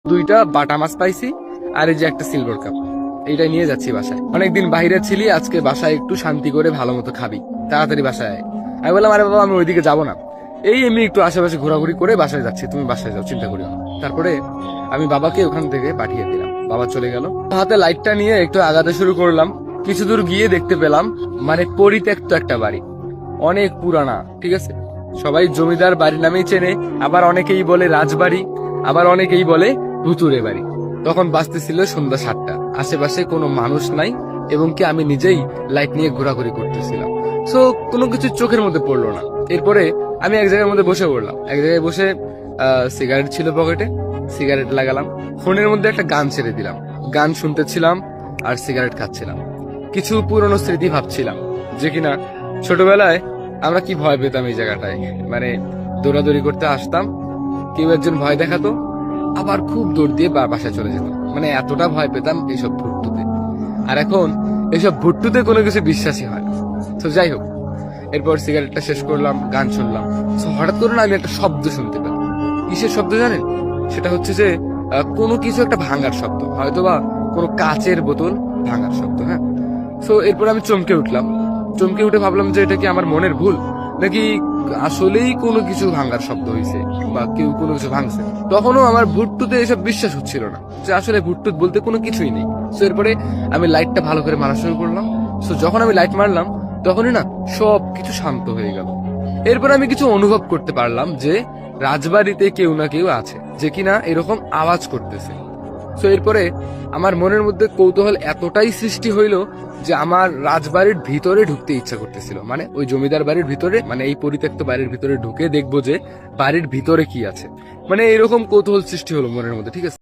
দুইটা বাটা মাছ পাইছি আর এই যে একটা সিলভার কাপ, এইটা নিয়ে যাচ্ছি বাসায়। অনেকদিন বাইরে ছিলি, আজকে বাসায় একটু শান্তি করে ভালো মতো খাবি, তাড়াতাড়ি বাসায় আয়। আমি বললাম আরে বাবা আমি ওইদিকে যাবো না, এই এমনি একটু আশেপাশে ঘোরাঘুরি করে বাসায় যাচ্ছি, তুমি বাসায় যাও, চিন্তা করিও না। তারপরে আমি বাবাকে ওখান থেকে পাঠিয়ে দিলাম, বাবা চলে গেল। হাতে লাইটটা নিয়ে একটু আগাতে শুরু করলাম। কিছু দূর গিয়ে দেখতে পেলাম মানে পরিত্যক্ত একটা বাড়ি, অনেক পুরানা, ঠিক আছে। সবাই জমিদার বাড়ি নামেই চেনে, আবার অনেকেই বলে রাজবাড়ি, আবার অনেকেই বলে ভুতুরে বাড়ি। তখন বাজতেছিল সন্ধ্যা 7টা, আশেপাশে কোনো মানুষ নাই এবং কি আমি নিজেই লাইট নিয়ে ঘোরাঘুরি করতেছিলাম। সো কোনো কিছু চোখের মধ্যে পড়লো না। এরপরে আমি এক জায়গার মধ্যে বসে পড়লাম, এক জায়গায় বসে সিগারেট ছিল পকেটে, সিগারেট লাগালাম, ফোনের মধ্যে একটা গান ছেড়ে দিলাম, গান শুনতেছিলাম আর সিগারেট খাচ্ছিলাম। কিছু পুরনো স্মৃতি ভাবছিলাম, যে কিনা ছোটবেলায় আমরা কি ভয় পেতাম এই জায়গাটায়। মানে দৌড়াদৌড়ি করতে আসতাম, কেউ একজন ভয় দেখাতো, আবার খুব দৌড় দিয়ে বাসায় চলে যেতাম। মানে এতটা ভয় পেতাম এইসব ভুট্টুতে। আর এখন এইসব ভুট্টুতে কোনো কিছু বিশ্বাসই হয় না। তো যাই হোক, এরপর সিগারেটটা শেষ করলাম, গান শুনলাম। তো হঠাৎ করে না আমি একটা শব্দ শুনতে পেলাম। কিসের শব্দ জানেন? সেটা হচ্ছে যে কোনো কিছু একটা ভাঙার শব্দ, হয়তোবা কোনো কাচের বোতল ভাঙার শব্দ। হ্যাঁ, তো এরপর আমি চমকে উঠলাম। চমকে উঠে ভাবলাম যে এটা কি আমার মনের ভুল, নাকি আসলেই কোনো কিছু ভাঙার শব্দ হয়েছে বা কেউ কোনো কিছু ভাঙছে। তখনও আমার ভুট্টুতে এসব বিশ্বাস হচ্ছিল না যে আসলে ভুট্টুত বলতে কোনো কিছুই নেই। তো এরপরে আমি লাইটটা ভালো করে মারা শুরু করলাম। তো যখন আমি লাইট মারলাম তখনই না সব কিছু শান্ত হয়ে গেল। এরপর আমি কিছু অনুভব করতে পারলাম যে রাজবাড়িতে কেউ না কেউ আছে, যে কিনা এরকম আওয়াজ করতেছে। তো এরপরে আমার মনের মধ্যে কৌতূহল এতটাই সৃষ্টি হইলো যে আমার রাজবাড়ির ভিতরে ঢুকতে ইচ্ছা করতেছিল। মানে ওই জমিদার বাড়ির ভিতরে, মানে এই পরিত্যক্ত বাড়ির ভিতরে ঢুকে দেখবো যে বাড়ির ভিতরে কি আছে। মানে এরকম কৌতূহল সৃষ্টি হলো মনের মধ্যে, ঠিক আছে।